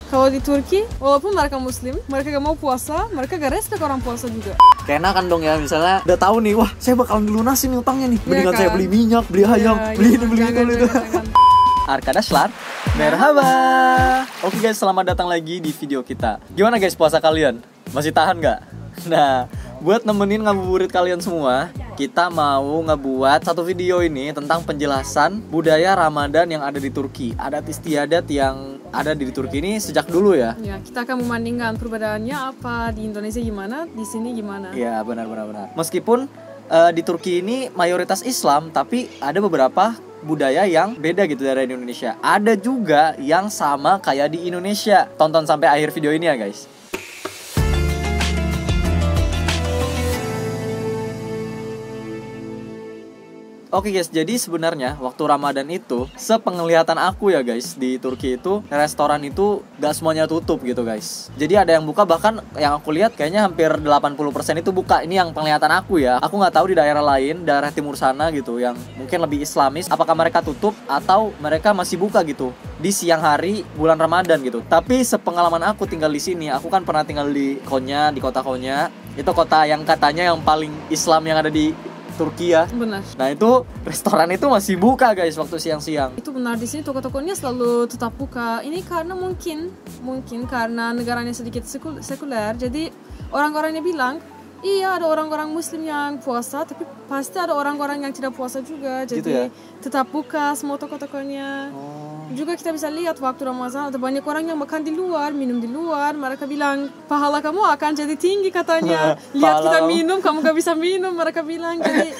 Kalau di Turki, walaupun mereka Muslim, mereka gak mau puasa, mereka gak respect orang puasa juga. Kayaknya kan dong ya, misalnya udah tahu nih, wah saya bakal ngelunasin nih utangnya nih. Mendingan kan? saya beli minyak, beli ayam, beli ini, beli itu. Arkadaşlar, merhaba. Oke guys, selamat datang lagi di video kita. Gimana guys puasa kalian? Masih tahan nggak? Nah, buat nemenin ngabuburit kalian semua, kita mau ngebuat satu video ini tentang penjelasan budaya Ramadan yang ada di Turki. Adat istiadat yang ada di Turki ini sejak dulu ya. Ya, kita akan membandingkan perbedaannya apa di Indonesia gimana, di sini gimana. Iya, benar. Meskipun di Turki ini mayoritas Islam, tapi ada beberapa budaya yang beda gitu dari Indonesia. Ada juga yang sama kayak di Indonesia. Tonton sampai akhir video ini ya guys. Oke guys, jadi sebenarnya waktu Ramadan itu, sepenglihatan aku ya guys, di Turki itu restoran itu gak semuanya tutup gitu guys. Jadi ada yang buka, bahkan yang aku lihat kayaknya hampir 80% itu buka. Ini yang penglihatan aku ya. Aku gak tahu di daerah lain, daerah timur sana gitu, yang mungkin lebih islamis, apakah mereka tutup atau mereka masih buka gitu di siang hari bulan Ramadan gitu. Tapi sepengalaman aku tinggal di sini, aku kan pernah tinggal di Konya, di kota Konya. Itu kota yang katanya yang paling Islam yang ada di Turki ya. Benar. Nah itu restoran itu masih buka guys waktu siang-siang. Itu benar, di sini toko-tokonya selalu tetap buka. Ini karena mungkin karena negaranya sedikit sekuler. Jadi orang-orangnya bilang, iya ada orang-orang Muslim yang puasa, tapi pasti ada orang-orang yang tidak puasa juga. Jadi gitu ya? Tetap buka semua toko-tokonya. Juga kita bisa lihat waktu Ramadan ada banyak orang yang makan di luar, minum di luar. Mereka bilang pahala kamu akan jadi tinggi katanya. Lihat kita minum, kamu gak bisa minum. Mereka bilang jadi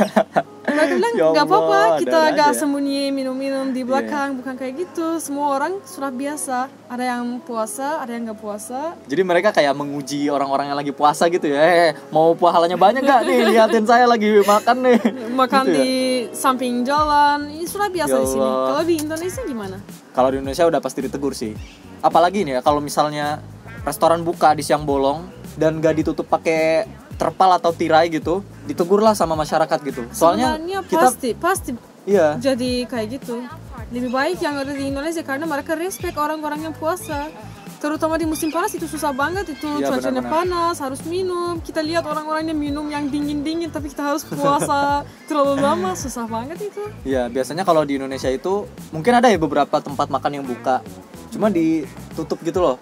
mereka bilang gak apa-apa, kita gak sembunyi minum-minum di belakang. Bukan kayak gitu. Semua orang sudah biasa. Ada yang puasa, ada yang gak puasa. Jadi mereka kayak menguji orang-orang yang lagi puasa gitu ya. Mau pahalanya banyak gak nih? Lihatin saya lagi makan nih. Makan gitu di samping jalan. Ini sudah biasa di sini. Kalau di Indonesia gimana? Kalau di Indonesia udah pasti ditegur sih. Apalagi nih ya kalau misalnya restoran buka di siang bolong dan gak ditutup pakai terpal atau tirai gitu, ditegurlah sama masyarakat gitu. Soalnya sebenarnya kita pasti iya. jadi kayak gitu. Lebih baik yang ada di Indonesia karena mereka respect orang-orang yang puasa. Terutama di musim panas itu susah banget, itu iya, cuacanya benar. panas, harus minum. Kita lihat orang-orangnya minum yang dingin-dingin, tapi kita harus puasa terlalu lama, susah banget itu. Iya, biasanya kalau di Indonesia itu mungkin ada ya beberapa tempat makan yang buka, cuma ditutup gitu loh.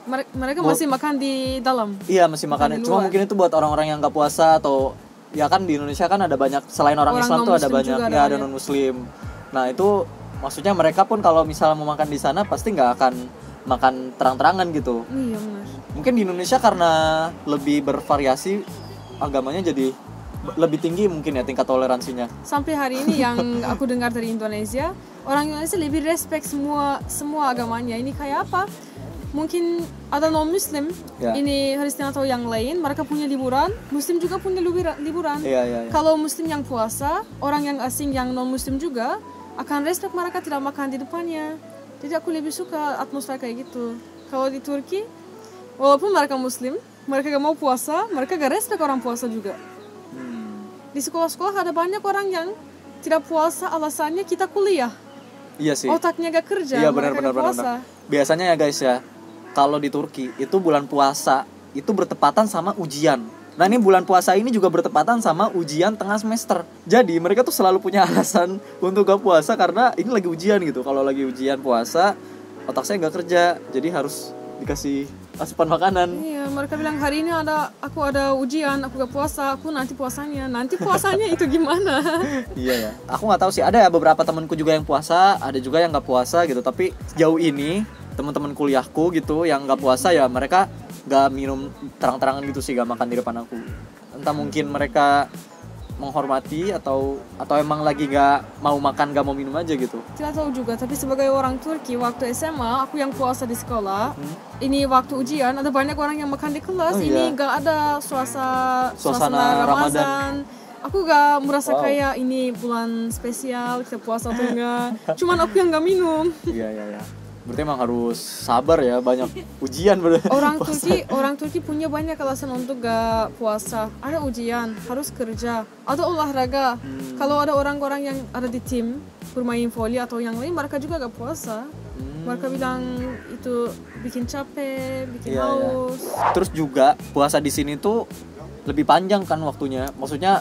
Mereka masih makan di dalam. Iya, masih makan. Cuma mungkin itu buat orang-orang yang nggak puasa atau ya kan di Indonesia kan ada banyak selain orang Islam tuh ada banyak ya ada non-Muslim. Nah itu maksudnya mereka pun kalau misalnya mau makan di sana pasti nggak akan makan terang-terangan gitu. Iya benar. Mungkin di Indonesia karena lebih bervariasi agamanya jadi lebih tinggi mungkin ya tingkat toleransinya. Sampai hari ini yang aku dengar dari Indonesia, orang Indonesia lebih respect semua agamanya. Ini kayak apa? Mungkin ada non-Muslim, ya. Ini Kristen atau yang lain, mereka punya liburan, Muslim juga punya liburan. Iya. Kalau Muslim yang puasa, orang yang asing yang non-Muslim juga akan respect mereka tidak makan di depannya. Jadi aku lebih suka atmosfer kayak gitu. Kalau di Turki, walaupun mereka Muslim, mereka gak mau puasa, mereka gak respect orang puasa juga. Di sekolah-sekolah ada banyak orang yang tidak puasa, alasannya kita kuliah. Iya sih. Otaknya gak kerja, iya, mereka gak puasa. Biasanya ya guys ya, kalau di Turki itu bulan puasa itu bertepatan sama ujian. Nah ini bulan puasa ini juga bertepatan sama ujian tengah semester. Jadi mereka tuh selalu punya alasan untuk gak puasa karena ini lagi ujian gitu. Kalau lagi ujian puasa, otak saya gak kerja, jadi harus dikasih asupan makanan. Iya, mereka bilang hari ini aku ada ujian, aku gak puasa, aku nanti puasanya itu gimana? Iya ya, aku gak tahu sih, ada ya beberapa temanku juga yang puasa, ada juga yang gak puasa gitu. Tapi sejauh ini teman-teman kuliahku gitu yang gak puasa ya mereka gak minum terang-terangan gitu sih, gak makan di depan aku. Entah mungkin mereka menghormati atau emang lagi gak mau makan, gak mau minum aja gitu. Tidak tahu juga, tapi sebagai orang Turki waktu SMA aku yang puasa di sekolah, ini waktu ujian ada banyak orang yang makan di kelas. Ini gak ada suasana Ramadan. Aku gak merasa kayak ini bulan spesial kita puasa atau enggak. Cuman aku yang gak minum. Iya. Berarti emang harus sabar ya, banyak ujian berarti. Orang Turki punya banyak alasan untuk gak puasa. Ada ujian, harus kerja, atau olahraga. Kalau ada orang-orang yang ada di tim bermain voli atau yang lain, mereka juga gak puasa. Mereka bilang itu bikin capek, bikin Iya, iya. haus. Terus juga puasa di sini tuh lebih panjang kan waktunya. Maksudnya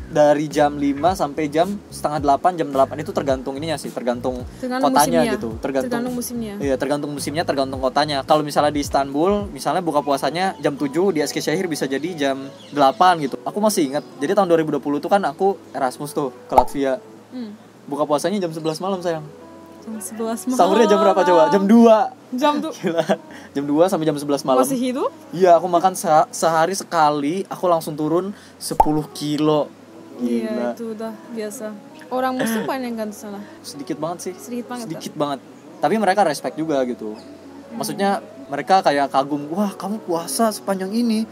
dari jam 5 sampai jam setengah 8, jam 8 itu tergantung ininya sih, tergantung kotanya musimnya. gitu. Tergantung musimnya. Iya, tergantung musimnya, tergantung kotanya. Kalau misalnya di Istanbul, misalnya buka puasanya jam 7, di Eskişehir bisa jadi jam 8 gitu. Aku masih ingat. Jadi tahun 2020 tuh kan aku Erasmus tuh ke Latvia. Buka puasanya jam 11 malam, sayang. Jam 11 malam. Sahurnya jam berapa coba? Jam 2. Jam 2. Gila. Jam 2 sampai jam 11 malam. Masih hidup? Iya, aku makan sehari sekali, aku langsung turun 10 kilo. Iya, Gila. itu udah biasa. Orang muslim banyak kan di sana. Sedikit banget sih. Sedikit banget. Banget. Tapi mereka respect juga gitu. Maksudnya mereka kayak kagum, wah kamu puasa sepanjang ini.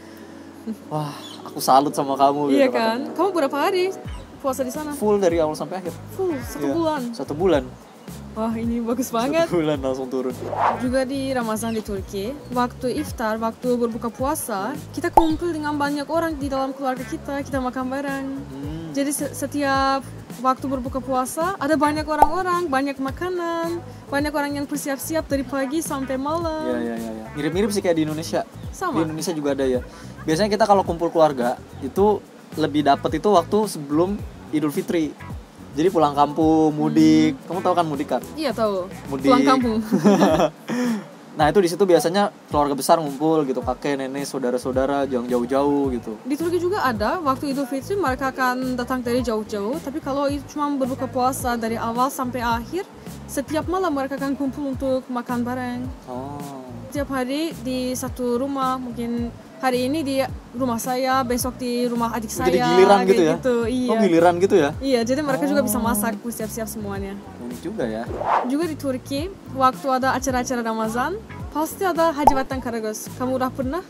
Wah, aku salut sama kamu Iya gitu. kan? Kamu berapa hari puasa di sana? Full dari awal sampai akhir. Full, 1 Iya. bulan. 1 bulan. Wah, ini bagus banget. 1 bulan langsung turun. Juga di Ramazan di Turki, waktu iftar, waktu berbuka puasa, kita kumpul dengan banyak orang di dalam keluarga kita makan bareng. Jadi setiap waktu berbuka puasa ada banyak orang-orang, banyak makanan, banyak orang yang bersiap-siap dari pagi sampai malam. Iya. Mirip-mirip sih kayak di Indonesia. Sama. Di Indonesia juga ada ya. Biasanya kita kalau kumpul keluarga itu lebih dapet itu waktu sebelum Idul Fitri. Jadi pulang kampung, mudik. Kamu tahu kan mudik kan? Iya tahu. Mudik. Pulang kampung. Nah itu di situ biasanya keluarga besar ngumpul gitu, kakek, nenek, saudara-saudara, yang jauh-jauh gitu. Di Turki juga ada waktu Idul Fitri mereka akan datang dari jauh-jauh. Tapi kalau itu cuma berbuka puasa dari awal sampai akhir, setiap malam mereka akan kumpul untuk makan bareng. Oh. Setiap hari di satu rumah, mungkin hari ini di rumah saya, besok di rumah adik saya. Jadi giliran gitu ya? Iya. Oh giliran gitu ya? Iya, jadi mereka juga bisa masak, siap-siap semuanya. Unik juga ya. Juga di Turki, waktu ada acara-acara Ramazan, pasti ada Hacivat'tan Karagöz. Kamu udah pernah?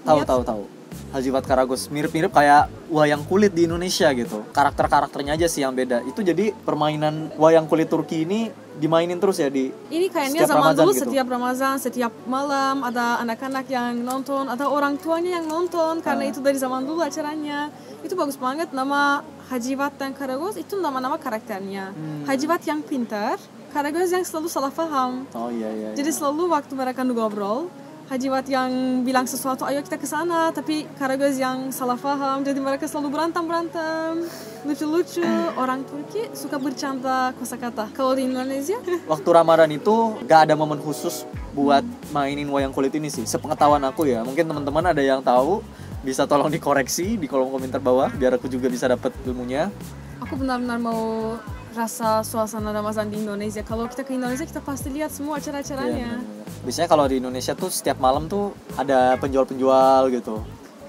lihat? Tahu. Hacivat Karagöz mirip-mirip kayak wayang kulit di Indonesia gitu. Karakter-karakternya aja sih yang beda. Itu jadi permainan wayang kulit Turki ini dimainin terus ya di Ini kayaknya setiap zaman Ramadan dulu gitu. setiap Ramazan, setiap malam ada anak-anak yang nonton, ada orang tuanya yang nonton karena itu dari zaman dulu acaranya. Itu bagus banget, nama Hacivat'tan Karagöz itu nama-nama karakternya. Hacivat yang pintar, Karagöz yang selalu salah paham. Oh iya. Jadi selalu waktu mereka ngobrol, Hacivat yang bilang sesuatu, ayo kita ke sana, tapi Karagöz yang salah paham, jadi mereka selalu berantem. Lucu-lucu. Orang Turki suka bercanda kosakata. Kalau di Indonesia, Waktu Ramadan itu gak ada momen khusus buat mainin wayang kulit ini sih. Sepengetahuan aku ya, mungkin teman-teman ada yang tahu, bisa tolong dikoreksi di kolom komentar bawah biar aku juga bisa dapat ilmunya. aku benar-benar mau rasa suasana Ramadan di Indonesia. Kalau kita ke Indonesia, kita pasti lihat semua acara-acaranya. Biasanya kalau di Indonesia tuh setiap malam tuh ada penjual-penjual gitu.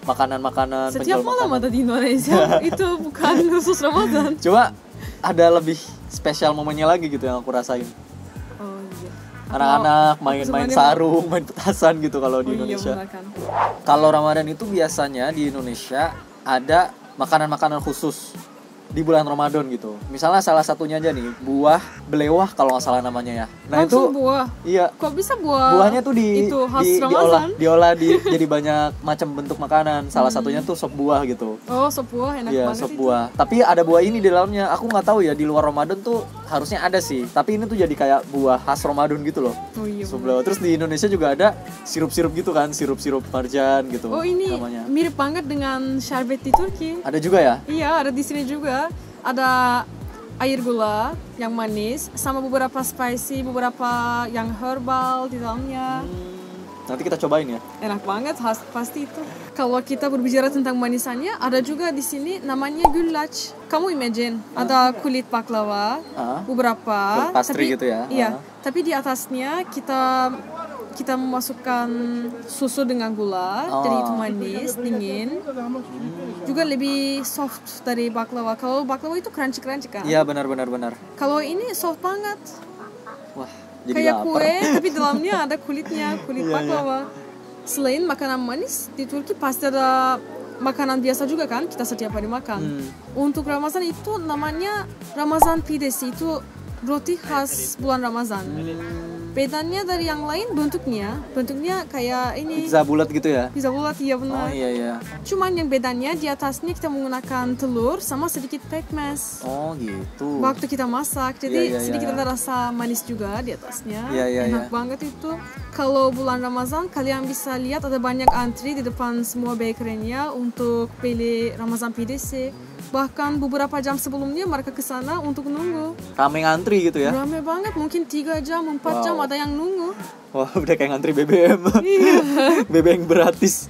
Makanan-makanan, Setiap penjual malam makanan. ada di Indonesia. Itu bukan khusus Ramadan. Cuma ada lebih spesial momennya lagi gitu yang aku rasain. Oh iya. Anak-anak Aku main sebenarnya- sarung, main petasan gitu kalau di Oh iya, Indonesia. benar kan. Kalau Ramadan itu biasanya di Indonesia ada makanan-makanan khusus di bulan Ramadan gitu. Misalnya salah satunya aja nih, buah belewah kalau nggak salah namanya ya. Nah Langsung itu buah. iya, Kok bisa buah? buahnya tuh itu khas diolah Ramadan. jadi banyak macam bentuk makanan. Salah satunya tuh sop buah gitu. Oh, sop buah enak Iya, banget sop itu. buah. Tapi ada buah ini di dalamnya. Aku nggak tahu ya di luar Ramadan tuh harusnya ada sih. Tapi ini tuh jadi kayak buah khas Ramadan gitu loh. Oh iya. Sop benar. belewah. Terus di Indonesia juga ada sirup-sirup gitu kan, sirup-sirup marjan gitu. Oh ini namanya. mirip banget dengan syarbet di Turki. Ada juga ya? Iya, ada di sini juga. Ada air gula yang manis sama beberapa spicy, beberapa yang herbal di dalamnya. Nanti kita cobain ya. Enak banget, pasti itu. Kalau kita berbicara tentang manisannya, ada juga di sini namanya güllaç. Kamu imagine, ada kulit baklava, Ah. beberapa. Kulit pastry gitu ya? Iya, Ah. tapi di atasnya kita memasukkan susu dengan gula, Oh. jadi itu manis, dingin. Juga lebih soft dari baklava. Kalau baklava itu crunchy kan? Iya benar. Kalau ini soft banget. Wah, jadi Kayak lapar. kue, tapi dalamnya ada kulitnya, kulit Iya, baklava. Selain makanan manis, di Turki pasti ada makanan biasa juga kan, kita setiap hari makan. Untuk Ramazan itu namanya Ramazan pidesi, itu roti khas bulan Ramazan. Bedanya dari yang lain bentuknya kayak ini. Pizza bulat gitu ya? Pizza bulat, iya benar. Oh iya. Cuman yang bedanya di atasnya kita menggunakan telur sama sedikit pekmes. Oh gitu. Waktu kita masak, jadi Iya. sedikit ada rasa manis juga di atasnya. Iya. Enak banget itu. Kalau bulan Ramadan kalian bisa lihat ada banyak antri di depan semua bakery-nya untuk pilih Ramadan PDC. Bahkan beberapa jam sebelumnya mereka ke sana untuk nunggu. Rame ngantri gitu ya? Rame banget, mungkin 3 jam, 4 jam ada yang nunggu. Wah, udah kayak ngantri BBM. Iya. BBM gratis.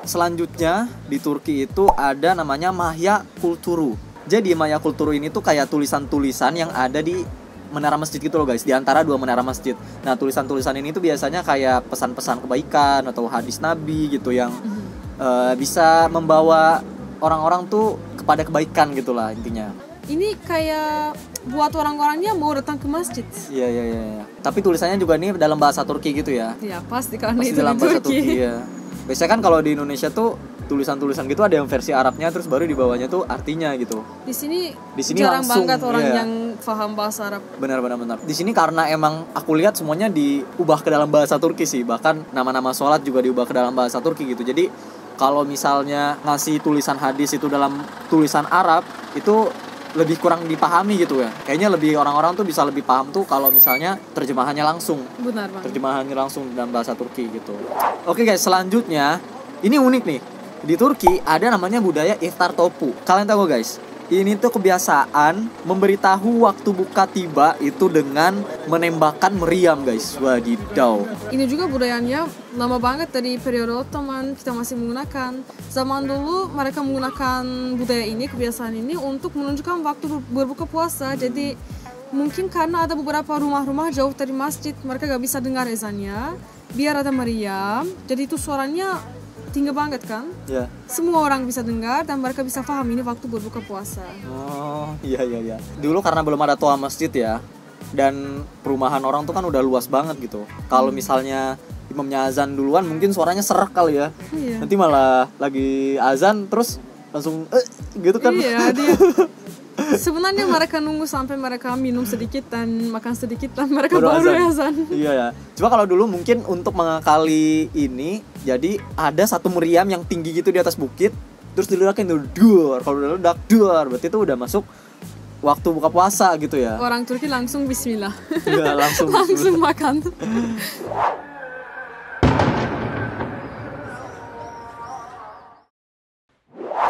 Selanjutnya di Turki itu ada namanya Mahya Kulturu. Jadi Mahya Kulturu ini tuh kayak tulisan-tulisan yang ada di menara masjid gitu loh guys, di antara 2 menara masjid. Nah, tulisan-tulisan ini tuh biasanya kayak pesan-pesan kebaikan atau hadis Nabi gitu yang bisa membawa orang-orang tuh kepada kebaikan gitulah intinya. Ini kayak buat orang-orangnya mau datang ke masjid. Iya. Tapi tulisannya juga nih dalam bahasa Turki gitu ya. Ya pasti karena Pasti itu dalam di bahasa Turki. Turki ya. Biasanya kan kalau di Indonesia tuh tulisan-tulisan gitu ada yang versi Arabnya, terus baru di bawahnya tuh artinya gitu. Di sini langsung, jarang banget orang iya. yang paham bahasa Arab. Benar. Di sini karena emang aku lihat semuanya diubah ke dalam bahasa Turki sih. Bahkan nama-nama sholat juga diubah ke dalam bahasa Turki gitu. Jadi kalau misalnya ngasih tulisan hadis itu dalam tulisan Arab itu lebih kurang dipahami gitu ya. Kayaknya lebih orang-orang tuh bisa lebih paham tuh kalau misalnya terjemahannya langsung. Benar banget. Terjemahannya langsung dalam bahasa Turki gitu. Oke guys, selanjutnya ini unik nih. Di Turki ada namanya budaya iftar topu. Kalian tahu guys? Ini tuh kebiasaan memberitahu waktu buka tiba itu dengan menembakkan meriam guys. Wadidaw. Ini juga budayanya lama banget dari periode Ottoman kita masih menggunakan. Zaman dulu mereka menggunakan budaya ini, kebiasaan ini untuk menunjukkan waktu berbuka puasa. Jadi mungkin karena ada beberapa rumah-rumah jauh dari masjid, mereka gak bisa dengar azannya. Biar ada meriam, jadi itu suaranya tinggi banget kan? Ya. Semua orang bisa dengar dan mereka bisa paham ini waktu berbuka puasa. Oh, iya. Dulu karena belum ada toa masjid ya. Dan perumahan orang tuh kan udah luas banget gitu. Kalau misalnya imamnya azan duluan mungkin suaranya serak kali ya. Iya. Nanti malah lagi azan terus langsung gitu kan. Iya, dia sebenarnya mereka nunggu sampai mereka minum sedikit dan makan sedikit dan mereka baru azan. Iya ya. Cuma kalau dulu mungkin untuk mengakali ini, jadi ada satu meriam yang tinggi gitu di atas bukit, terus diledakin tuh duar. Kalau udah ledak duar, berarti itu udah masuk waktu buka puasa gitu ya. Orang Turki langsung bismillah. Iya, langsung makan.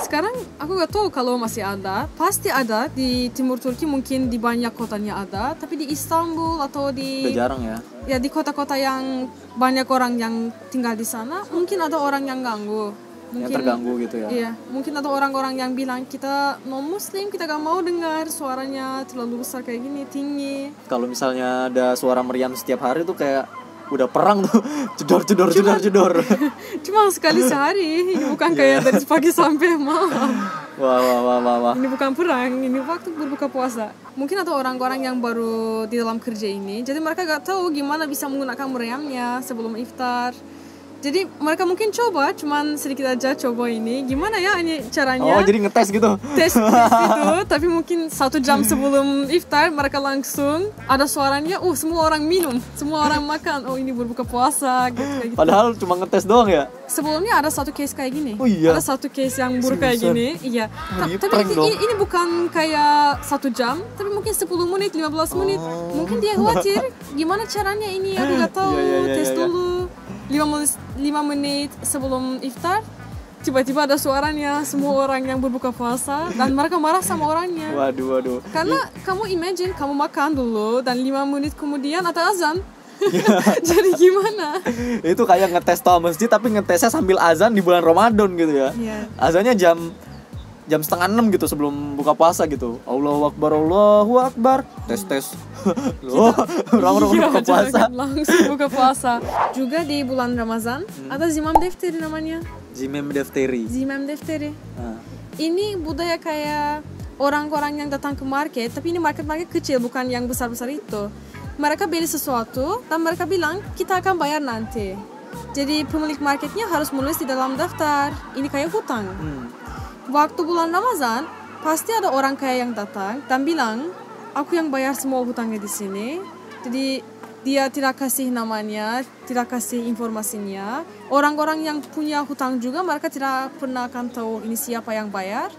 Sekarang aku gak tahu kalau masih ada. Pasti ada di timur Turki, mungkin di banyak kotanya ada. Tapi di Istanbul atau di... Udah jarang ya. Ya di kota-kota yang banyak orang yang tinggal di sana, mungkin ada orang yang ganggu. Mungkin, yang terganggu gitu ya. Iya, mungkin ada orang-orang yang bilang kita non muslim, kita gak mau dengar suaranya terlalu besar kayak gini, tinggi. Kalau misalnya ada suara meriam setiap hari tuh kayak udah perang tuh, jedor. Cuma sekali sehari, ini bukan kayak dari pagi sampai malam. Wah. Ini bukan perang, ini waktu berbuka puasa. Mungkin ada orang-orang yang baru di dalam kerja ini, jadi mereka gak tahu gimana bisa menggunakan meriamnya sebelum iftar. Jadi mereka mungkin coba, cuman sedikit aja coba ini. Gimana ya ini caranya? Oh, jadi ngetes gitu? Tes itu, tapi mungkin 1 jam sebelum iftar mereka langsung ada suaranya, semua orang minum, semua orang makan. Oh, ini berbuka puasa gitu, kayak gitu. Padahal cuma ngetes doang ya? Sebelumnya ada satu case kayak gini. Oh iya? Ada satu case yang buruk kayak gini. Iya. Tapi ini bukan kayak 1 jam, tapi mungkin 10 menit, 15 menit. Mungkin dia khawatir gimana caranya ini, aku gak tahu. Tes dulu. 5 menit sebelum iftar, tiba-tiba ada suaranya, semua orang yang berbuka puasa, dan mereka marah sama orangnya. Waduh. Karena kamu imagine, kamu makan dulu, dan 5 menit kemudian ada azan. Jadi gimana? Itu kayak ngetes toa masjid, tapi ngetesnya sambil azan di bulan Ramadan gitu ya. Yeah. Azannya jam 5:30 gitu sebelum buka puasa gitu. Allahu Akbar. Tes. Loh, orang-orang buka puasa. Langsung buka puasa. Juga di bulan Ramazan ada Zimam Defteri namanya. Zimam Defteri. Ini budaya kayak orang-orang yang datang ke market, tapi ini market kecil, bukan yang besar-besar itu. Mereka beli sesuatu dan mereka bilang kita akan bayar nanti. Jadi pemilik marketnya harus menulis di dalam daftar. Ini kayak hutang. Waktu bulan Ramazan pasti ada orang kaya yang datang dan bilang, aku yang bayar semua hutangnya di sini. Jadi dia tidak kasih namanya, tidak kasih informasinya. Orang-orang yang punya hutang juga mereka tidak pernah akan tahu ini siapa yang bayar.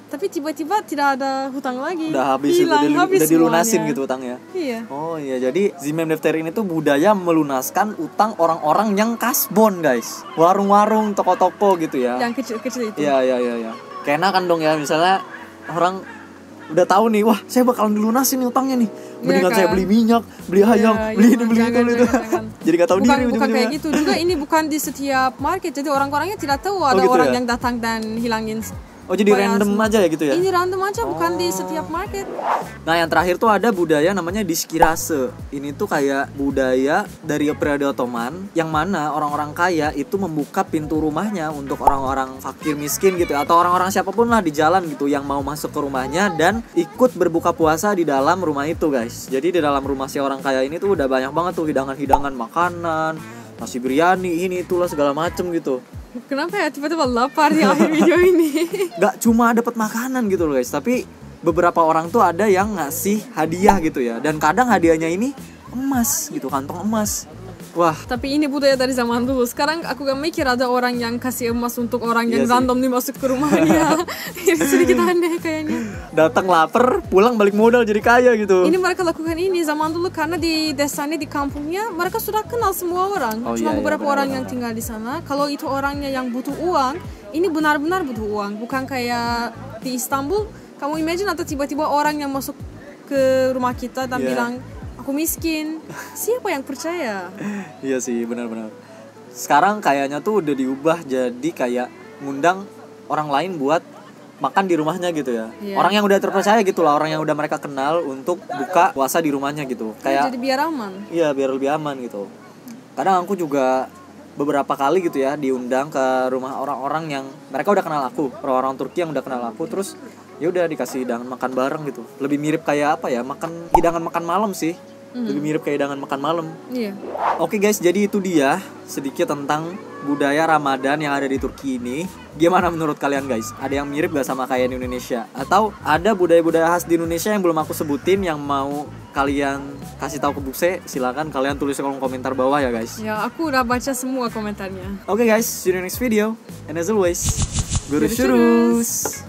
Tapi tiba-tiba tidak ada hutang lagi. Udah habis, hilang, udah dilunasin semuanya. gitu utangnya. Iya. Oh iya, jadi Zimem Defteri ini tuh budaya melunaskan utang orang-orang yang kasbon, guys. Warung-warung, toko-toko gitu ya. Yang kecil-kecil itu. Iya. Keenakan dong ya, misalnya orang udah tahu nih, wah saya bakalan dilunasin nih utangnya nih. Mendingan saya beli minyak, beli ayam, beli ini, beli itu. Jadi gak tahu diri bukan kayak gitu juga. Ini bukan di setiap market. Jadi orang-orangnya tidak tahu ada gitu orang ya? yang datang dan hilangin. Oh jadi random aja ya gitu ya? Ini random aja, bukan di setiap market. Nah yang terakhir tuh ada budaya namanya diskirase. Ini tuh kayak budaya dari periode Ottoman, yang mana orang-orang kaya itu membuka pintu rumahnya untuk orang-orang fakir miskin gitu ya, atau orang-orang siapapun lah di jalan gitu yang mau masuk ke rumahnya dan ikut berbuka puasa di dalam rumah itu, guys. Jadi di dalam rumah si orang kaya ini tuh udah banyak banget tuh hidangan-hidangan makanan, nasi biryani, ini itulah segala macem gitu. Kenapa ya tiba-tiba lapar di akhir video ini? Gak cuma dapat makanan gitu loh guys, tapi beberapa orang tuh ada yang ngasih hadiah gitu ya. Dan kadang hadiahnya ini emas gitu, kantong emas. Wah. Tapi ini budaya dari zaman dulu. Sekarang aku gak mikir ada orang yang kasih emas untuk orang yang random nih masuk ke rumahnya. Ini sedikit aneh kayaknya. Datang lapar, pulang balik modal jadi kaya gitu. Ini mereka lakukan ini zaman dulu karena di desanya, di kampungnya mereka sudah kenal semua orang. Cuma beberapa orang yang tinggal di sana. Kalau itu orangnya yang butuh uang, ini benar-benar butuh uang. Bukan kayak di Istanbul, kamu imagine atau tiba-tiba orang yang masuk ke rumah kita dan bilang, aku miskin, siapa yang percaya? Iya sih, benar-benar. Sekarang kayaknya tuh udah diubah jadi kayak ngundang orang lain buat makan di rumahnya gitu ya. Orang yang udah terpercaya gitu lah, orang yang udah mereka kenal untuk buka puasa di rumahnya gitu. Kayak jadi biar aman. Iya, biar lebih aman gitu. Kadang aku juga beberapa kali gitu ya diundang ke rumah orang-orang yang mereka udah kenal aku, orang-orang Turki yang udah kenal aku, terus ya udah dikasih hidangan makan bareng gitu. Lebih mirip kayak apa ya? Hidangan makan malam sih. Lebih mirip kayak hidangan makan malam. Iya. Oke guys, jadi itu dia sedikit tentang budaya Ramadan yang ada di Turki ini. Gimana menurut kalian guys? Ada yang mirip gak sama kayak di Indonesia? Atau ada budaya-budaya khas di Indonesia yang belum aku sebutin yang mau kalian kasih tahu ke Bukse? Silakan kalian tulis di kolom komentar bawah ya guys. Ya, aku udah baca semua komentarnya. Oke guys, see you in the next video. And as always, Guru Shurus.